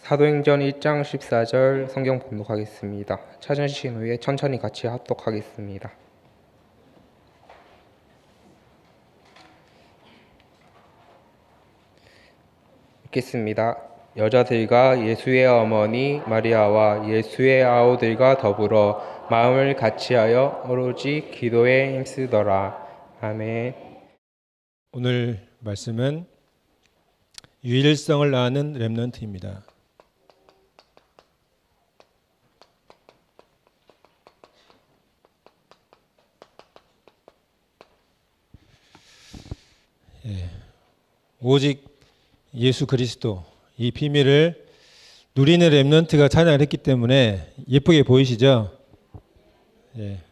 사도행전 1장 14절 성경 봉독하겠습니다. 찾으신 후에 천천히 같이 합독하겠습니다. 읽겠습니다. 여자들과 예수의 어머니 마리아와 예수의 아우들과 더불어 마음을 같이하여 오로지 기도에 힘쓰더라. 아멘. 오늘 말씀은 유일성을 아는 렘넌트입니다. 오직 예수 그리스도 이 비밀을 누리는 렘넌트가 찬양을 했기 때문에 예쁘게 보이시죠?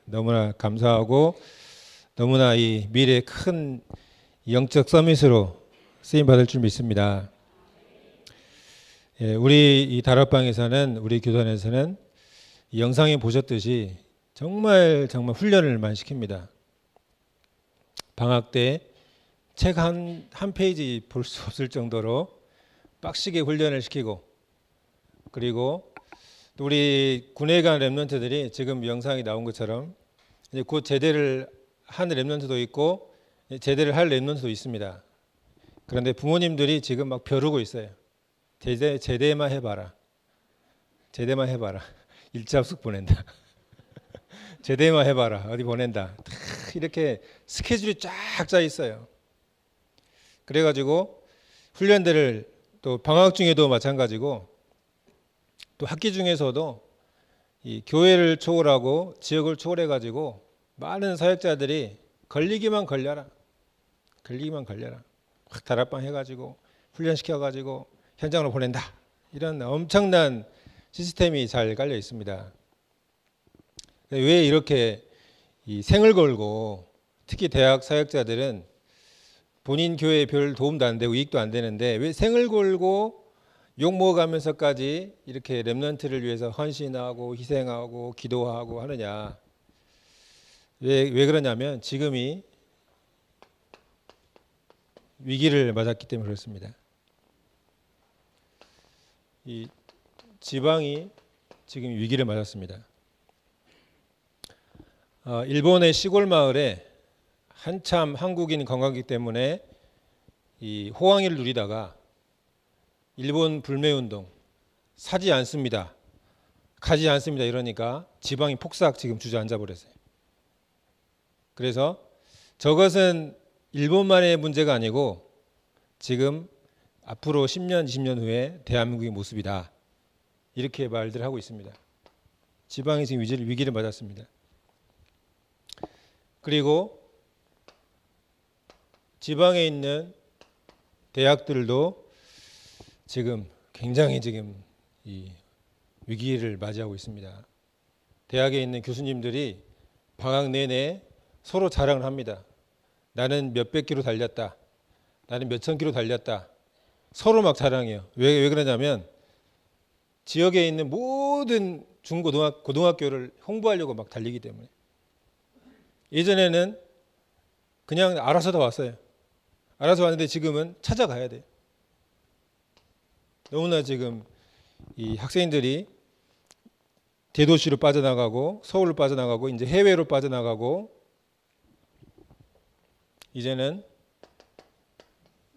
너무나 감사하고 너무나 이 미래의 큰 영적 서밋으로 쓰임 받을 줄 믿습니다. 우리 이 다락방에서는 우리 교단에서는 이 영상에 보셨듯이 정말 훈련을 많이 시킵니다. 방학 때 책 한 페이지 볼 수 없을 정도로 빡시게 훈련을 시키고, 그리고 또 우리 군에 간 렘넌트들이 지금 영상이 나온 것처럼 이제 곧 제대를 한 렘넌트도 있고 제대를 할 렘넌트도 있습니다. 그런데 부모님들이 지금 막 벼르고 있어요. 제대만 해봐라. 제대만 해봐라. 일자합숙 보낸다. 제대만 해봐라. 어디 보낸다. 이렇게 스케줄이 쫙 짜 있어요. 그래가지고 훈련들을 또 방학 중에도 마찬가지고 또 학기 중에서도 이 교회를 초월하고 지역을 초월해가지고 많은 사역자들이 걸리기만 걸려라. 확 다락방 해가지고 훈련시켜가지고 현장으로 보낸다. 이런 엄청난 시스템이 잘 깔려 있습니다. 왜 이렇게 이 생을 걸고 특히 대학 사역자들은 본인 교회에 별 도움도 안 되고 이익도 안 되는데 왜 생을 걸고 욕먹어가면서까지 이렇게 렘넌트를 위해서 헌신하고 희생하고 기도하고 하느냐. 왜 그러냐면 지금이 위기를 맞았기 때문에 그렇습니다. 이 지방이 지금 위기를 맞았습니다. 일본의 시골 마을에 한참 한국인 관광객 때문에 이 호황기를 누리다가 일본 불매운동 사지 않습니다. 가지 않습니다. 이러니까 지방이 폭삭 지금 주저앉아 버렸어요. 그래서 저것은 일본만의 문제가 아니고 지금 앞으로 10년, 20년 후에 대한민국의 모습이다. 이렇게 말들 하고 있습니다. 지방이 지금 위기를 맞았습니다. 그리고 지방에 있는 대학들도 지금 굉장히 이 위기를 맞이하고 있습니다. 대학에 있는 교수님들이 방학 내내 서로 자랑을 합니다. 나는 몇백 킬로 달렸다. 나는 몇천 킬로 달렸다. 서로 막 자랑해요. 왜 그러냐면 지역에 있는 모든 고등학교를 홍보하려고 막 달리기 때문에. 예전에는 그냥 알아서 다 왔어요. 알아서 왔는데 지금은 찾아가야 돼요. 너무나 지금 이 학생들이 대도시로 빠져나가고 서울로 빠져나가고 이제 해외로 빠져나가고 이제는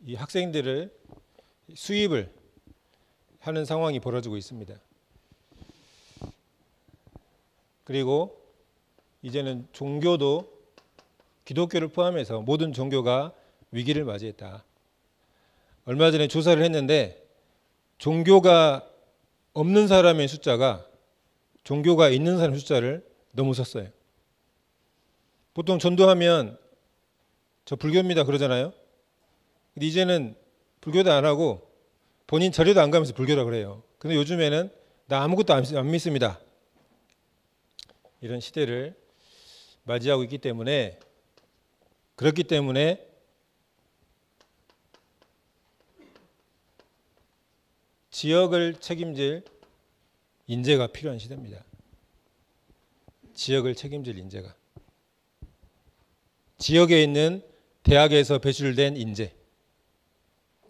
이 학생들을 수입을 하는 상황이 벌어지고 있습니다. 그리고 이제는 종교도 기독교를 포함해서 모든 종교가 위기를 맞이했다. 얼마 전에 조사를 했는데 종교가 없는 사람의 숫자가 종교가 있는 사람의 숫자를 넘어섰어요. 보통 전도하면 저 불교입니다 그러잖아요. 근데 이제는 불교도 안 하고 본인 절에도 안 가면서 불교라 그래요. 근데 요즘에는 나 아무것도 안 믿습니다. 이런 시대를 맞이하고 있기 때문에 그렇기 때문에 지역을 책임질 인재가 필요한 시대입니다. 지역을 책임질 인재가. 지역에 있는 대학에서 배출된 인재.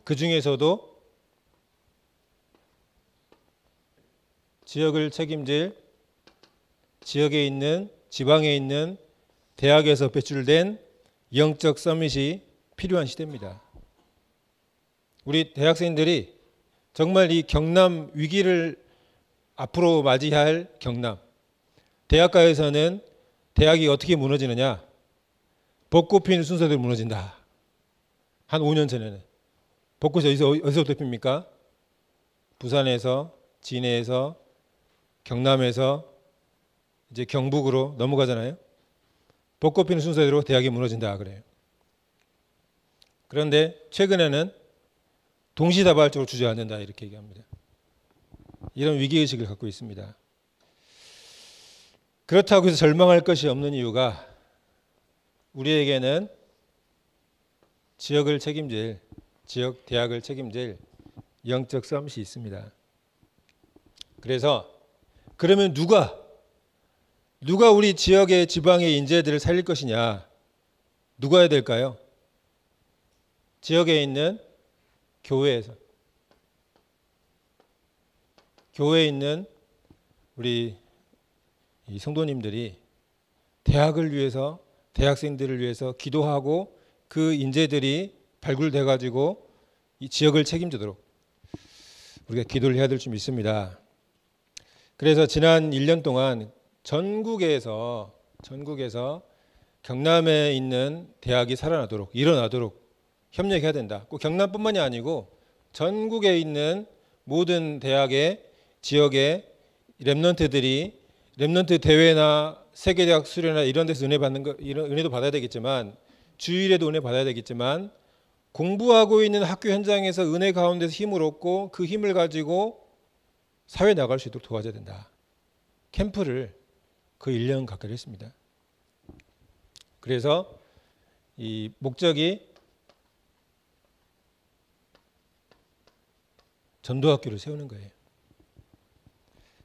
그 중에서도 지역을 책임질 지역에 있는 지방에 있는 대학에서 배출된 영적 서밋이 필요한 시대입니다. 우리 대학생들이 정말 이 경남 위기를 앞으로 맞이할 경남, 대학가에서는 대학이 어떻게 무너지느냐? 벚꽃 피는 순서대로 무너진다. 한 5년 전에는 벚꽃이 어디서부터 핍니까? 부산에서, 진해에서, 경남에서 이제 경북으로 넘어가잖아요. 벚꽃 피는 순서대로 대학이 무너진다 그래요. 그런데 최근에는 동시다발적으로 주저앉는다 이렇게 얘기합니다. 이런 위기의식을 갖고 있습니다. 그렇다고 해서 절망할 것이 없는 이유가 우리에게는 지역을 책임질, 지역 대학을 책임질 영적 서밋이 있습니다. 그래서 그러면 누가 우리 지역의 지방의 인재들을 살릴 것이냐? 누가 해야 될까요? 지역에 있는 교회에서, 교회에 있는 우리 이 성도님들이 대학을 위해서, 대학생들을 위해서 기도하고 그 인재들이 발굴돼 가지고 이 지역을 책임지도록 우리가 기도를 해야 될 줄 믿습니다. 그래서 지난 1년 동안 전국에서 경남에 있는 대학이 살아나도록, 일어나도록 협력해야 된다. 꼭 경남뿐만이 아니고 전국에 있는 모든 대학의 지역의 랩런트들이 랩런트 대회나 세계대학 수련회나 이런 데서 은혜 받는 거, 이런 은혜도 받아야 되겠지만, 주일에도 은혜 받아야 되겠지만, 공부하고 있는 학교 현장에서 은혜 가운데서 힘을 얻고 그 힘을 가지고 사회에 나갈 수 있도록 도와줘야 된다. 캠프를 그 1년 가까이 했습니다. 그래서 이 목적이 전도학교를 세우는 거예요.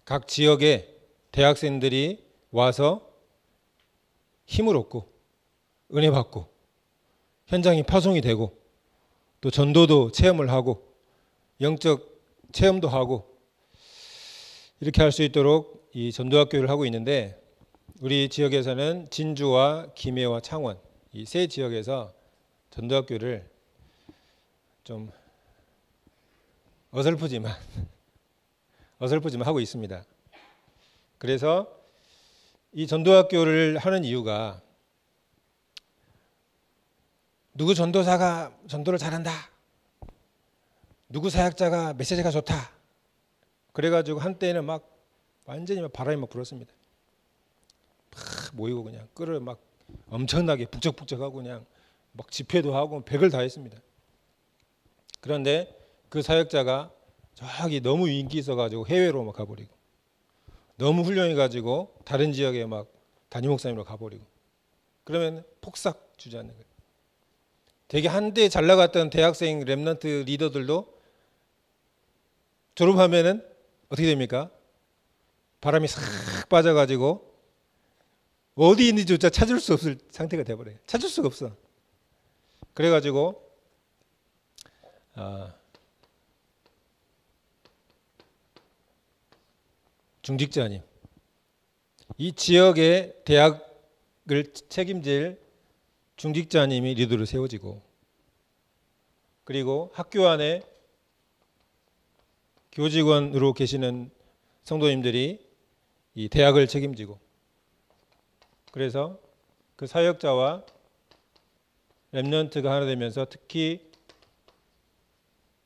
각 지역에 대학생들이 와서 힘을 얻고 은혜 받고 현장이 파송이 되고 또 전도도 체험을 하고 영적 체험도 하고 이렇게 할 수 있도록 이 전도학교를 하고 있는데, 우리 지역에서는 진주와 김해와 창원 이 세 지역에서 전도학교를 좀 어설프지만 하고 있습니다. 그래서 이 전도학교를 하는 이유가 누구 전도사가 전도를 잘한다, 누구 사역자가 메시지가 좋다, 그래가지고 한때는 막 완전히 막 바람이 막 불었습니다. 막 모이고 그냥 끌을 막 엄청나게 북적북적하고 그냥 막 집회도 하고 백을 다 했습니다. 그런데 그 사역자가 저기 너무 인기 있어가지고 해외로 막 가버리고, 너무 훌륭해가지고 다른 지역에 막 담임 목사님으로 가버리고, 그러면 폭삭 주저앉는 거예요. 되게 한때 잘 나갔던 대학생 랩런트 리더들도 졸업하면은 어떻게 됩니까? 바람이 싹 빠져가지고 어디 있는지조차 찾을 수 없을 상태가 돼버려요. 찾을 수가 없어. 그래가지고 중직자님, 이 지역의 대학을 책임질 중직자님이 리더로 세워지고, 그리고 학교 안에 교직원으로 계시는 성도님들이 이 대학을 책임지고, 그래서 그 사역자와 랩런트가 하나 되면서 특히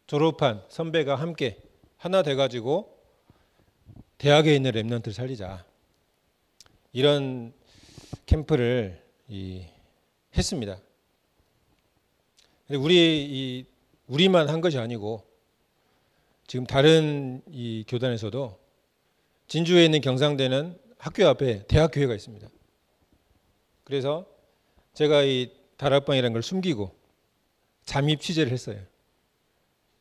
졸업한 선배가 함께 하나 돼가지고 대학에 있는 랩런트를 살리자, 이런 캠프를 했습니다. 우리만 한 것이 아니고 지금 다른 이 교단에서도 진주에 있는 경상대는 학교 앞에 대학교회가 있습니다. 그래서 제가 이 다락방이라는 걸 숨기고 잠입 취재를 했어요.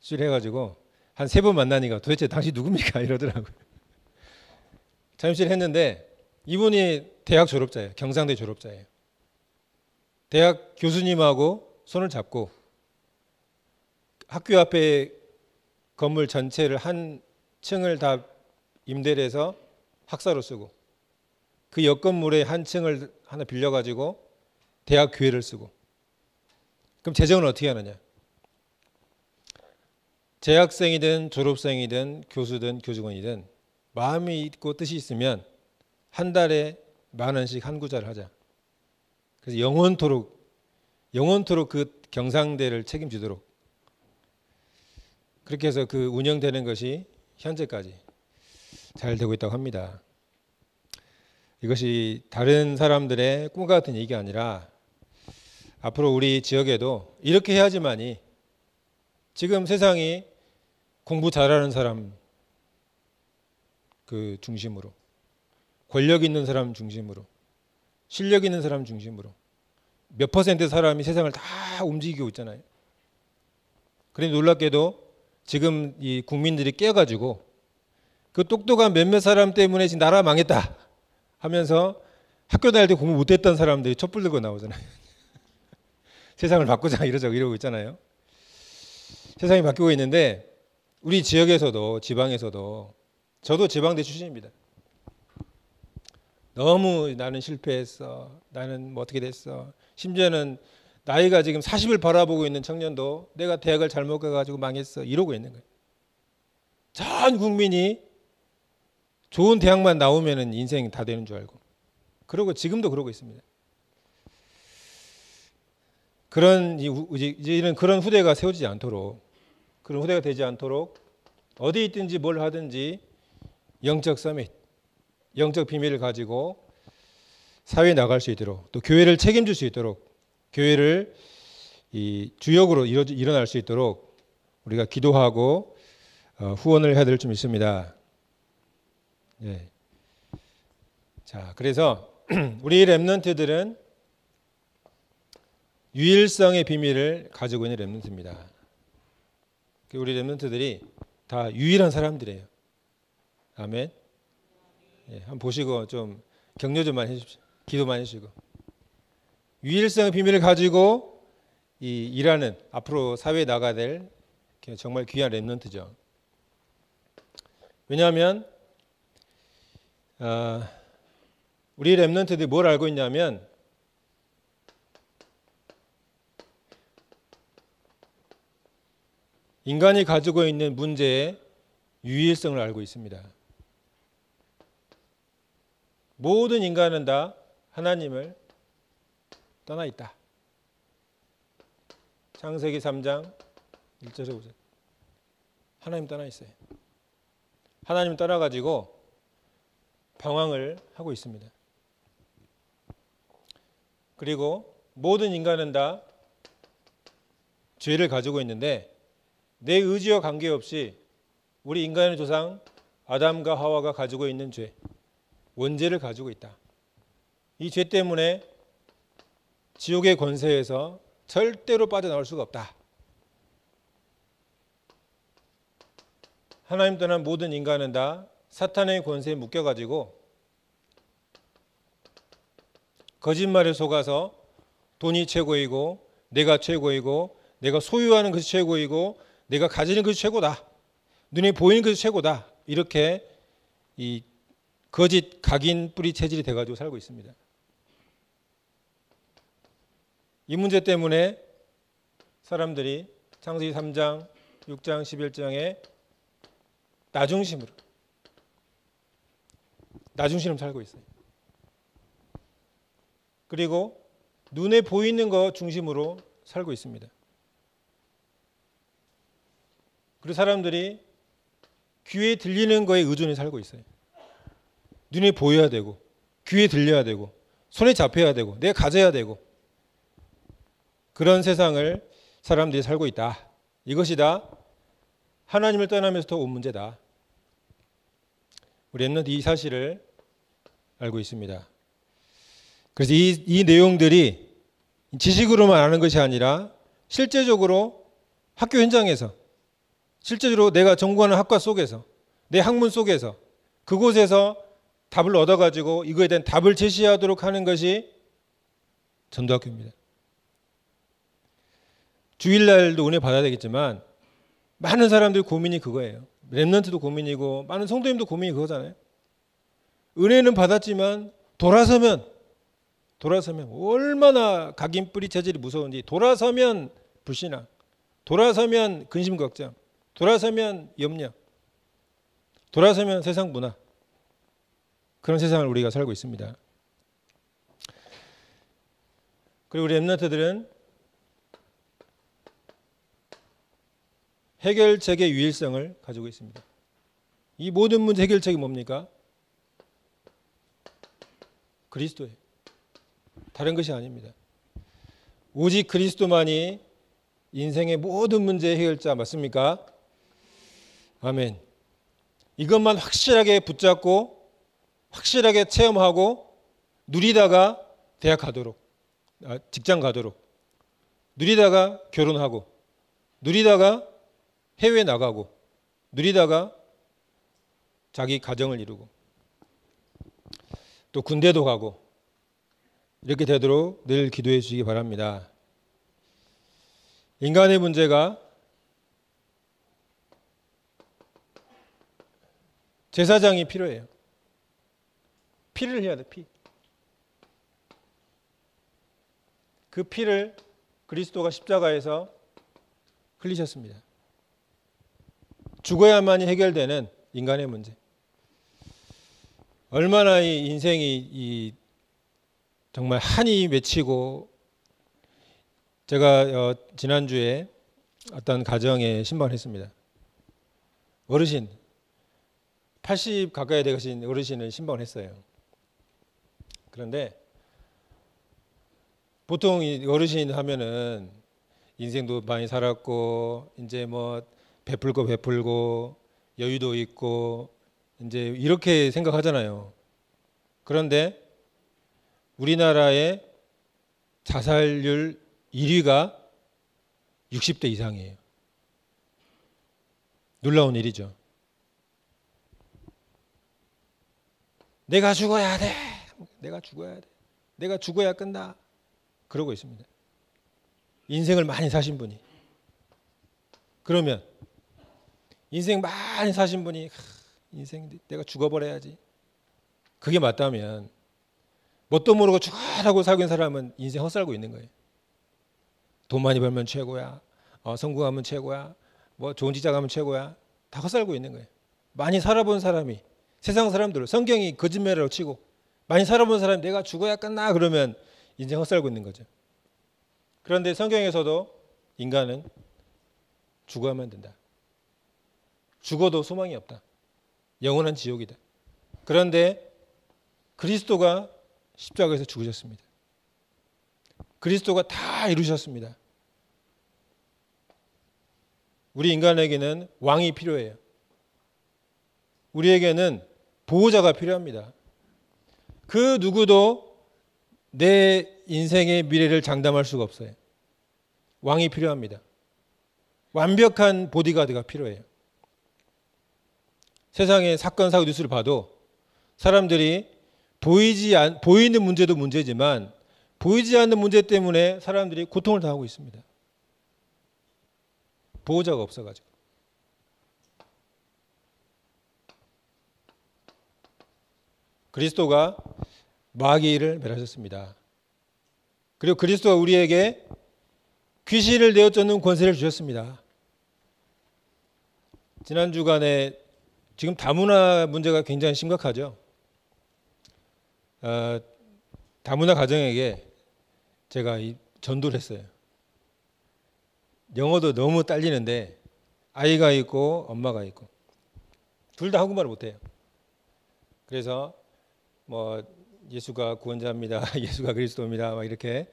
취재를 해가지고 한 3번 만나니까 도대체 당신 누굽니까? 이러더라고요. 잠입을 했는데 이분이 대학 졸업자예요. 경상대 졸업자예요. 대학 교수님하고 손을 잡고 학교 앞에 건물 전체를 한 층을 다 임대를 해서 학사로 쓰고 그 옆 건물에 한 층을 하나 빌려가지고 대학 교회를 쓰고 그럼 재정은 어떻게 하느냐? 재학생이든 졸업생이든 교수든 교직원이든 마음이 있고 뜻이 있으면 한 달에 10,000원씩 한 구자를 하자. 그래서 영원토록 그 경상대를 책임지도록 그렇게 해서 그 운영되는 것이 현재까지 잘 되고 있다고 합니다. 이것이 다른 사람들의 꿈과 같은 얘기가 아니라 앞으로 우리 지역에도 이렇게 해야지만이 지금 세상이 공부 잘하는 사람 그 중심으로 권력 있는 사람 중심으로 실력 있는 사람 중심으로 몇 퍼센트 사람이 세상을 다 움직이고 있잖아요. 그런데 놀랍게도 지금 이 국민들이 깨어가지고 그 똑똑한 몇몇 사람 때문에 지금 나라 망했다 하면서 학교 다닐 때 공부 못했던 사람들이 촛불 들고 나오잖아요. 세상을 바꾸자 이러고 있잖아요. 세상이 바뀌고 있는데 우리 지역에서도 지방에서도 저도 지방대 출신입니다. 너무 나는 실패했어. 나는 뭐 어떻게 됐어. 심지어는 나이가 지금 40을 바라보고 있는 청년도 내가 대학을 잘못 가가지고 망했어. 이러고 있는 거예요. 전 국민이 좋은 대학만 나오면 인생 다 되는 줄 알고. 그러고 지금도 그러고 있습니다. 이제는 그런 후대가 세워지지 않도록 그런 후대가 되지 않도록 어디 있든지 뭘 하든지 영적 서밋, 영적 비밀을 가지고 사회에 나갈 수 있도록 또 교회를 책임질 수 있도록 교회를 이 주역으로 일어날 수 있도록 우리가 기도하고 후원을 해야 될 점 있습니다. 예. 자, 그래서 우리 렘넌트들은 유일성의 비밀을 가지고 있는 렘넌트입니다. 우리 렘넌트들이 다 유일한 사람들이에요. 아멘. 예, 한번 보시고 좀 격려 좀 많이 해주십시오. 기도 많이 해주시고 유일성의 비밀을 가지고 이 일하는 앞으로 사회에 나가야 될 정말 귀한 렘넌트죠. 왜냐하면 우리 렘넌트들이 뭘 알고 있냐면 인간이 가지고 있는 문제의 유일성을 알고 있습니다. 모든 인간은 다 하나님을 떠나 있다. 창세기 3장 1절에 보세요. 하나님 떠나 있어요. 하나님 떠나가지고 방황을 하고 있습니다. 그리고 모든 인간은 다 죄를 가지고 있는데 내 의지와 관계없이 우리 인간의 조상 아담과 하와가 가지고 있는 죄, 원죄를 가지고 있다. 이 죄 때문에 지옥의 권세에서 절대로 빠져나올 수가 없다. 하나님 떠난 모든 인간은 다 사탄의 권세에 묶여가지고 거짓말에 속아서 돈이 최고이고 내가 최고이고 내가 소유하는 것이 최고이고 내가 가지는 것이 최고다. 눈에 보이는 것이 최고다. 이렇게 이 거짓 각인 뿌리 체질이 돼가지고 살고 있습니다. 이 문제 때문에 사람들이 창세기 3장, 6장, 11장에 나중심으로 살고 있어요. 그리고 눈에 보이는 것 중심으로 살고 있습니다. 그리고 사람들이 귀에 들리는 거에 의존해 살고 있어요. 눈에 보여야 되고 귀에 들려야 되고 손에 잡혀야 되고 내가 가져야 되고 그런 세상을 사람들이 살고 있다. 이것이 다 하나님을 떠나면서부터 온 문제다. 우리 렘넌트 이 사실을 알고 있습니다. 그래서 이 내용들이 지식으로만 아는 것이 아니라 실제적으로 학교 현장에서 실제로 내가 전공하는 학과 속에서 내 학문 속에서 그곳에서 답을 얻어가지고 이거에 대한 답을 제시하도록 하는 것이 전도학교입니다. 주일날도 은혜 받아야 되겠지만 많은 사람들이 고민이 그거예요. 렘넌트도 고민이고 많은 성도님도 고민이 그거잖아요. 은혜는 받았지만 돌아서면 얼마나 각인뿌리 체질이 무서운지, 돌아서면 불신앙, 돌아서면 근심 걱정, 돌아서면 염려, 돌아서면 세상 문화, 그런 세상을 우리가 살고 있습니다. 그리고 우리 렘넌트들은 해결책의 유일성을 가지고 있습니다. 이 모든 문제 해결책이 뭡니까? 그리스도예요. 다른 것이 아닙니다. 오직 그리스도만이 인생의 모든 문제의 해결자, 맞습니까? 아멘. 이것만 확실하게 붙잡고 확실하게 체험하고 누리다가 대학 가도록, 직장 가도록, 누리다가 결혼하고, 누리다가 해외 나가고, 누리다가 자기 가정을 이루고, 또 군대도 가고, 이렇게 되도록 늘 기도해 주시기 바랍니다. 인간의 문제가 제사장이 필요해요. 피를 해야 돼, 피. 그 피를 그리스도가 십자가에서 흘리셨습니다. 죽어야만이 해결되는 인간의 문제. 얼마나 이 인생이 정말 한이 맺히고, 제가 지난주에 어떤 가정에 신방했습니다. 어르신, 80 가까이 되신 어르신을 신방을 했어요. 그런데 보통 어르신 하면은 인생도 많이 살았고, 이제 뭐 베풀 거 베풀고, 여유도 있고, 이제 이렇게 생각하잖아요. 그런데 우리나라의 자살률 1위가 60대 이상이에요. 놀라운 일이죠. 내가 죽어야 돼. 내가 죽어야 돼. 내가 죽어야 끝나. 그러고 있습니다. 인생을 많이 사신 분이. 그러면 인생 많이 사신 분이 인생 내가 죽어버려야지. 그게 맞다면 뭣도 모르고 죽으라고 살고 있는 사람은 인생 헛살고 있는 거예요. 돈 많이 벌면 최고야. 성공하면 최고야. 뭐 좋은 직장 가면 최고야. 다 헛살고 있는 거예요. 많이 살아본 사람이, 세상 사람들, 성경이 거짓말이라고 치고 많이 살아본 사람이 내가 죽어야 끝나 그러면 인생 헛살고 있는 거죠. 그런데 성경에서도 인간은 죽어야만 된다. 죽어도 소망이 없다. 영원한 지옥이다. 그런데 그리스도가 십자가에서 죽으셨습니다. 그리스도가 다 이루셨습니다. 우리 인간에게는 왕이 필요해요. 우리에게는 보호자가 필요합니다. 그 누구도 내 인생의 미래를 장담할 수가 없어요. 왕이 필요합니다. 완벽한 보디가드가 필요해요. 세상의 사건, 사고 뉴스를 봐도 사람들이 보이는 문제도 문제지만 보이지 않는 문제 때문에 사람들이 고통을 당하고 있습니다. 보호자가 없어가지고. 그리스도가 마귀를 멸하셨습니다. 그리고 그리스도가 우리에게 귀신을 내어쫓는 권세를 주셨습니다. 지난 주간에 지금 다문화 문제가 굉장히 심각하죠. 다문화 가정에게 제가 전도를 했어요. 영어도 너무 딸리는데 아이가 있고 엄마가 있고 둘 다 한국말을 못해요. 그래서 뭐 예수가 구원자입니다. 예수가 그리스도입니다. 막 이렇게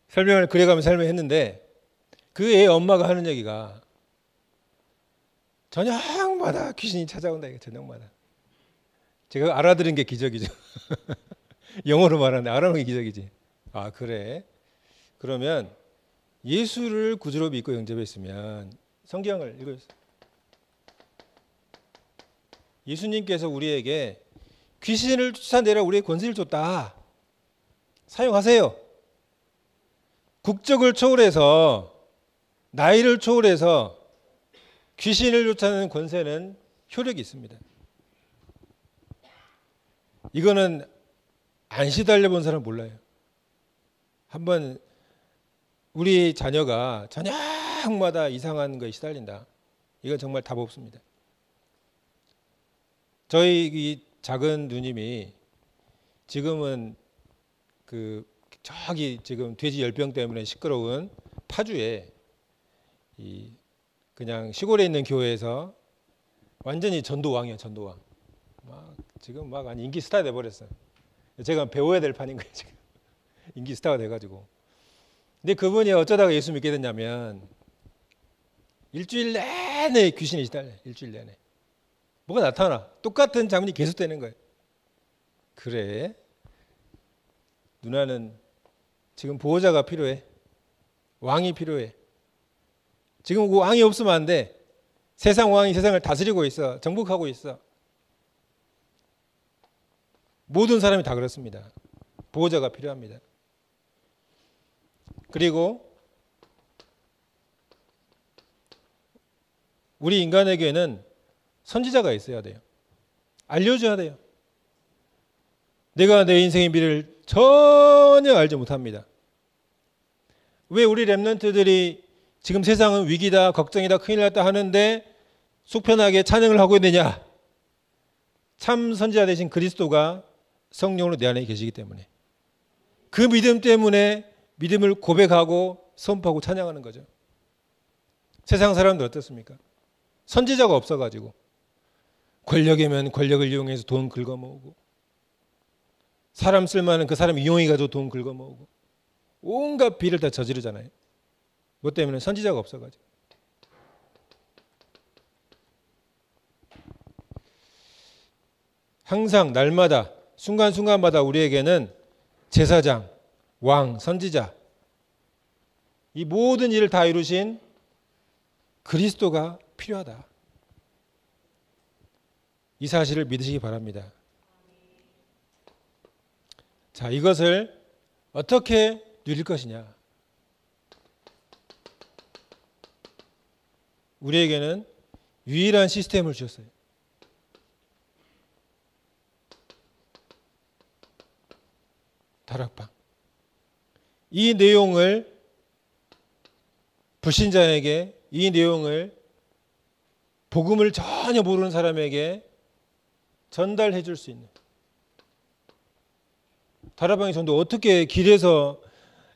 설명을 그려가면서 설명했는데 그 애 엄마가 하는 얘기가 저녁마다 귀신이 찾아온다. 이거 저녁마다. 제가 알아들은 게 기적이죠. 영어로 말하는데 알아듣는 게 기적이지. 아 그래? 그러면 예수를 구주로 믿고 영접했으면 성경을 읽어주세요. 예수님께서 우리에게 귀신을 쫓아내라 우리의 권세를 줬다. 사용하세요. 국적을 초월해서 나이를 초월해서 귀신을 쫓아내는 권세는 효력이 있습니다. 이거는 안 시달려 본 사람 몰라요. 한번 우리 자녀가 저녁마다 이상한 거에 시달린다. 이건 정말 답 없습니다. 저희 이 작은 누님이 지금은 저기 지금 돼지 열병 때문에 시끄러운 파주에 그냥 시골에 있는 교회에서 완전히 전도왕이에요. 전도왕. 지금 막 인기 스타 돼 버렸어요. 제가 배워야 될 판인 거예요. 지금 인기 스타가 돼가지고. 근데 그분이 어쩌다가 예수 믿게 됐냐면 일주일 내내 귀신이 시달려. 일주일 내내. 뭐가 나타나. 똑같은 장면이 계속되는 거예요. 그래. 누나는 지금 보호자가 필요해. 왕이 필요해. 지금 그 왕이 없으면 안 돼. 세상 왕이 세상을 다스리고 있어. 정복하고 있어. 모든 사람이 다 그렇습니다. 보호자가 필요합니다. 그리고 우리 인간에게는 선지자가 있어야 돼요. 알려줘야 돼요. 내가 내 인생의 미래를 전혀 알지 못합니다. 왜 우리 렘넌트들이 지금 세상은 위기다, 걱정이다, 큰일 났다 하는데 속편하게 찬양을 하고 있느냐? 참 선지자 되신 그리스도가 성령으로 내 안에 계시기 때문에 그 믿음 때문에 믿음을 고백하고 선포하고 찬양하는 거죠. 세상 사람들 어떻습니까? 선지자가 없어가지고 권력이면 권력을 이용해서 돈 긁어모으고 사람 쓸만한 그 사람 이용해가지고 돈 긁어모으고 온갖 비를 다 저지르잖아요. 뭐 때문에? 선지자가 없어가지고. 항상 날마다 순간순간마다 우리에게는 제사장, 왕, 선지자 이 모든 일을 다 이루신 그리스도가 필요하다. 이 사실을 믿으시기 바랍니다. 자, 이것을 어떻게 누릴 것이냐? 우리에게는 유일한 시스템을 주셨어요. 다락방. 이 내용을 불신자에게, 이 내용을 복음을 전혀 모르는 사람에게 전달해 줄 수 있는 다락방의 전도. 어떻게 길에서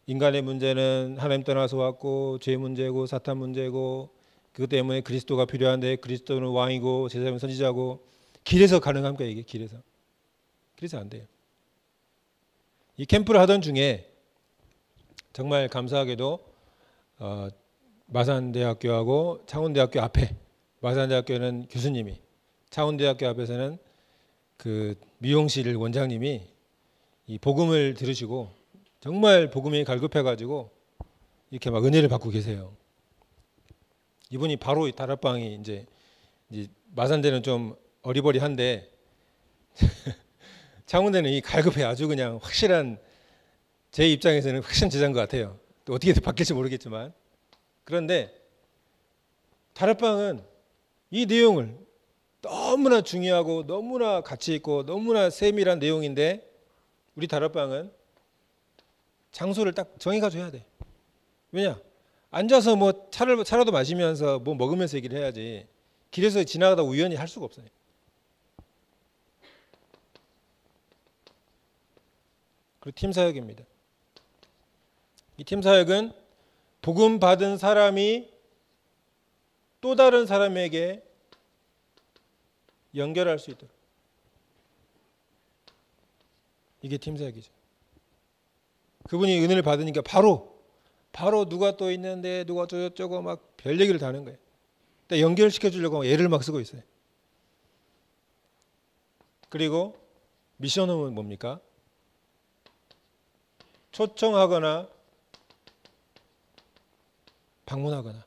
인간의 문제는 하나님 떠나서 왔고 죄 문제고 사탄 문제고 그것 때문에 그리스도가 필요한데 그리스도는 왕이고 제사장은 선지자고 길에서 가능합니까? 이게 길에서 안 돼요. 이 캠프를 하던 중에 정말 감사하게도 마산대학교하고 창원대학교 앞에, 마산대학교는 교수님이, 창원대학교 앞에서는 그 미용실 원장님이 이 복음을 들으시고 정말 복음이 갈급해가지고 이렇게 막 은혜를 받고 계세요. 이분이 바로 이 다락방이 이제 마산대는 좀 어리버리한데 창원대는 이 갈급해. 아주 그냥 확실한, 제 입장에서는 확실한 제자인 것 같아요. 또 어떻게 바뀔지 모르겠지만. 그런데 다락방은 이 내용을 너무나 중요하고 너무나 가치 있고 너무나 세밀한 내용인데 우리 다락방은 장소를 딱 정해가지고 해야 돼. 왜냐? 앉아서 뭐 차라도 마시면서 뭐 먹으면서 얘기를 해야지 길에서 지나가다 우연히 할 수가 없어요. 그리고 팀사역입니다. 이 팀사역은 복음 받은 사람이 또 다른 사람에게 연결할 수 있도록, 이게 팀사역이죠. 그분이 은혜를 받으니까 바로 누가 또 있는데 누가 저쩌고 막 별 얘기를 다 하는 거예요. 연결시켜 주려고 애를 막 쓰고 있어요. 그리고 미션홈은 뭡니까? 초청하거나 방문하거나.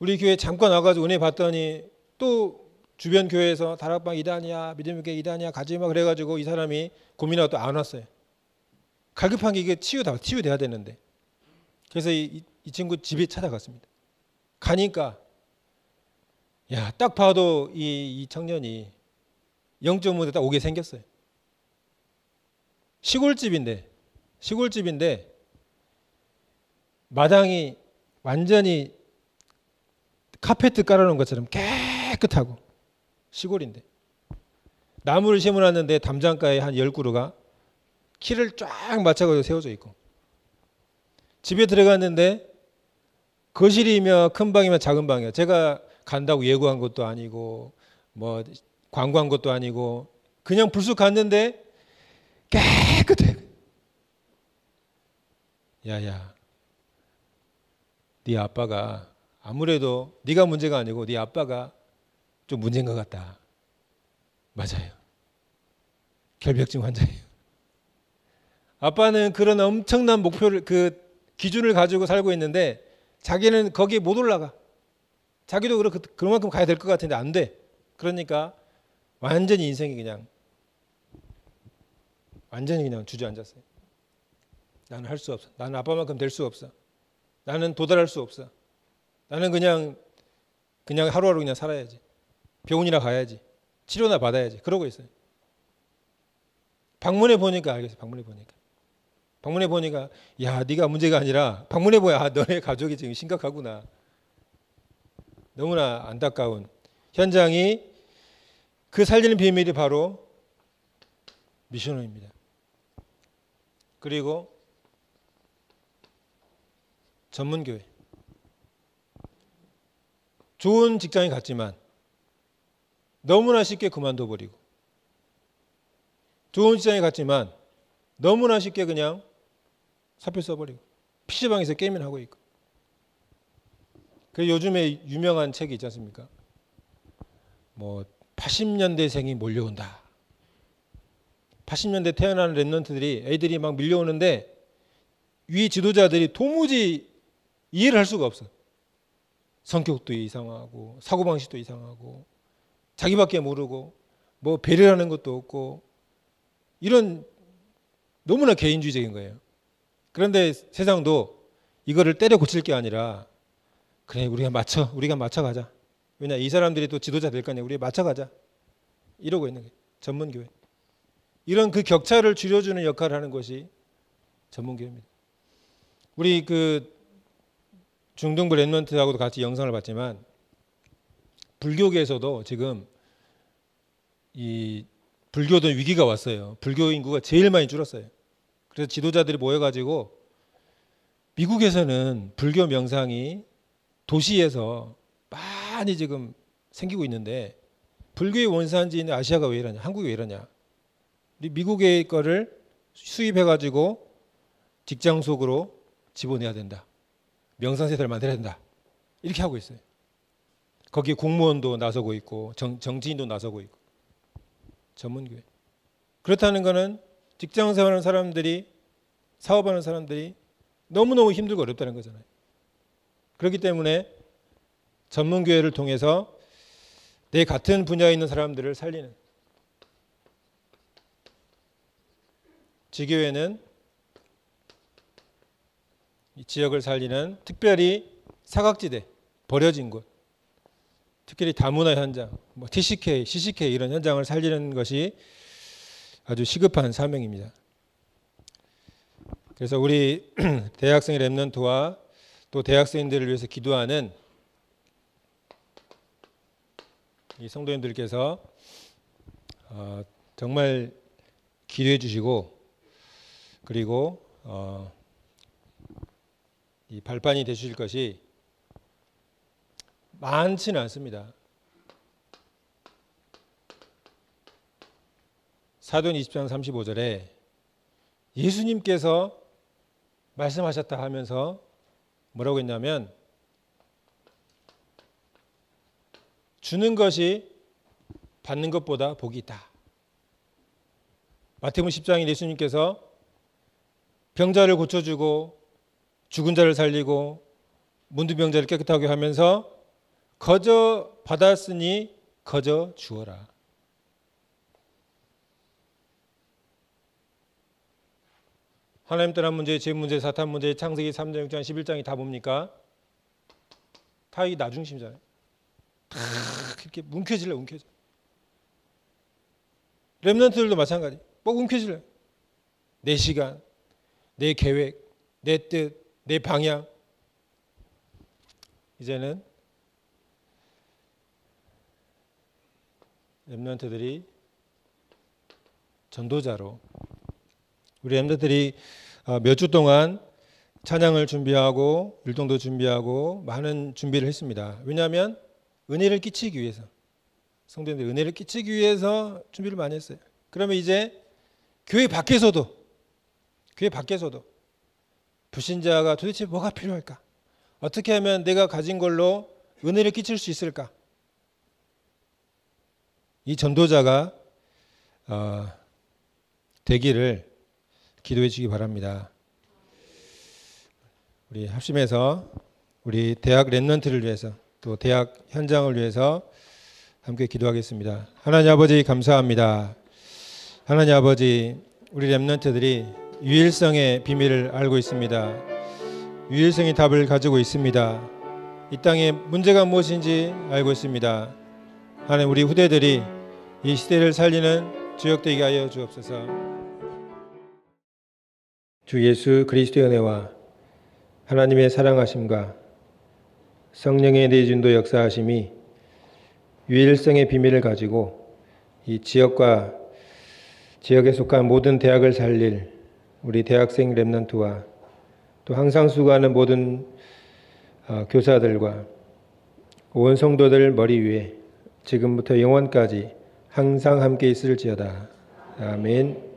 우리 교회 잠깐 와가지고 은혜 받더니 또 주변 교회에서 다락방 이단이야, 믿음의 교회 이단이야, 가지마 그래가지고 이 사람이 고민하고 또 안 왔어요. 갈급한 게 이게 치유돼야 되는데. 그래서 이 친구 집에 찾아갔습니다. 가니까 야, 딱 봐도 이 청년이 0.5대 딱 오게 생겼어요. 시골집인데 마당이 완전히 카페트 깔아놓은 것처럼 깨끗하고 시골인데 나무를 심어놨는데 담장가에 한 10그루가 키를 쫙 맞춰서 세워져 있고 집에 들어갔는데 거실이며 큰 방이며 작은 방이야. 제가 간다고 예고한 것도 아니고 뭐 광고한 것도 아니고 그냥 불쑥 갔는데 깨끗해. 야야, 네 아빠가 아무래도 네가 문제가 아니고 네 아빠가 좀 문제인 것 같다. 맞아요. 결벽증 환자예요. 아빠는 그런 엄청난 목표를 그 기준을 가지고 살고 있는데 자기는 거기에 못 올라가. 자기도 그만큼 가야 될 것 같은데 안 돼. 그러니까 완전히 인생이 그냥 주저앉았어요. 나는 할 수 없어. 나는 아빠만큼 될 수 없어. 나는 도달할 수 없어. 나는 그냥 하루하루 그냥 살아야지. 병원이나 가야지. 치료나 받아야지. 그러고 있어요. 방문해 보니까 알겠어요. 방문해 보니까 야, 네가 문제가 아니라 방문해 보야 너네 가족이 지금 심각하구나. 너무나 안타까운 현장이 그 살리는 비밀이 바로 미션호입니다. 그리고 전문교회. 좋은 직장에 갔지만 너무나 쉽게 그만둬 버리고 좋은 직장에 갔지만 너무나 쉽게 그냥 사표 써버리고 PC방에서 게임을 하고 있고 그 요즘에 유명한 책이 있지 않습니까? 뭐 80년대생이 몰려온다. 80년대 태어난 랩런트들이 애들이 막 밀려오는데 위 지도자들이 도무지 이해를 할 수가 없어. 성격도 이상하고 사고방식도 이상하고 자기밖에 모르고 뭐 배려하는 것도 없고 이런 너무나 개인주의적인 거예요. 그런데 세상도 이거를 때려 고칠 게 아니라 그래 우리가 맞춰가자. 왜냐 이 사람들이 또 지도자 될 거 아니야. 우리 맞춰가자. 이러고 있는 거예요. 전문교회. 이런 그 격차를 줄여주는 역할을 하는 것이 전문교회입니다. 우리 그 중등부 랩런트하고도 같이 영상을 봤지만 불교계에서도 지금 이 불교도 위기가 왔어요. 불교 인구가 제일 많이 줄었어요. 그래서 지도자들이 모여가지고 미국에서는 불교 명상이 도시에서 많이 지금 생기고 있는데 불교의 원산지인 아시아가 왜 이러냐, 한국이 왜 이러냐. 우리 미국의 거를 수입해가지고 직장 속으로 집어내야 된다. 명상세대를 만들어야 된다. 이렇게 하고 있어요. 거기에 공무원도 나서고 있고 정치인도 나서고 있고 전문교회. 그렇다는 것은 직장생활하는 사람들이 사업하는 사람들이 너무너무 힘들고 어렵다는 거잖아요. 그렇기 때문에 전문교회를 통해서 내 같은 분야에 있는 사람들을 살리는 지교회는 이 지역을 살리는 특별히 사각지대, 버려진 곳, 특히 다문화 현장, 뭐 TCK, CCK 이런 현장을 살리는 것이 아주 시급한 사명입니다. 그래서 우리 대학생 랩런트와 또 대학생들을 위해서 기도하는 이 성도님들께서 정말 기도해 주시고 그리고 이 발판이 되실 것이 많지는 않습니다. 사도행 20장 35절에 예수님께서 말씀하셨다 하면서 뭐라고 했냐면 주는 것이 받는 것보다 복이 있다. 마태복음 10장에 예수님께서 병자를 고쳐주고 죽은 자를 살리고 문둥병자를 깨끗하게 하면서 거저 받았으니 거저 주어라. 하나님 떠난 문제, 죄 문제, 사탄 문제, 창세기 3장, 6장, 11장이 다 뭡니까? 다 이 나중심이잖아요. 다 이렇게 뭉켜질래, 뭉켜져. 렘넌트들도 마찬가지. 뭐 움켜질래. 내 시간, 내 계획, 내 뜻, 내 방향. 이제는 렘넌트들이 전도자로, 우리 렘넌트들이 몇 주 동안 찬양을 준비하고 율동도 준비하고 많은 준비를 했습니다. 왜냐하면 은혜를 끼치기 위해서, 성도님들 은혜를 끼치기 위해서 준비를 많이 했어요. 그러면 이제 교회 밖에서도 불신자가 도대체 뭐가 필요할까? 어떻게 하면 내가 가진 걸로 은혜를 끼칠 수 있을까? 이 전도자가 되기를 기도해 주시기 바랍니다. 우리 합심해서 우리 대학 렘넌트를 위해서, 또 대학 현장을 위해서 함께 기도하겠습니다. 하나님 아버지 감사합니다. 하나님 아버지, 우리 렘넌트들이 유일성의 비밀을 알고 있습니다. 유일성의 답을 가지고 있습니다. 이 땅에 문제가 무엇인지 알고 있습니다. 하나님, 우리 후대들이 이 시대를 살리는 주역되게 하여 주옵소서. 주 예수 그리스도의 은혜와 하나님의 사랑하심과 성령의 내준도 역사하심이 유일성의 비밀을 가지고 이 지역과 지역에 속한 모든 대학을 살릴 우리 대학생 렘넌트와 또 항상 수고하는 모든 교사들과 온 성도들 머리 위에 지금부터 영원까지 항상 함께 있을지어다. 아멘.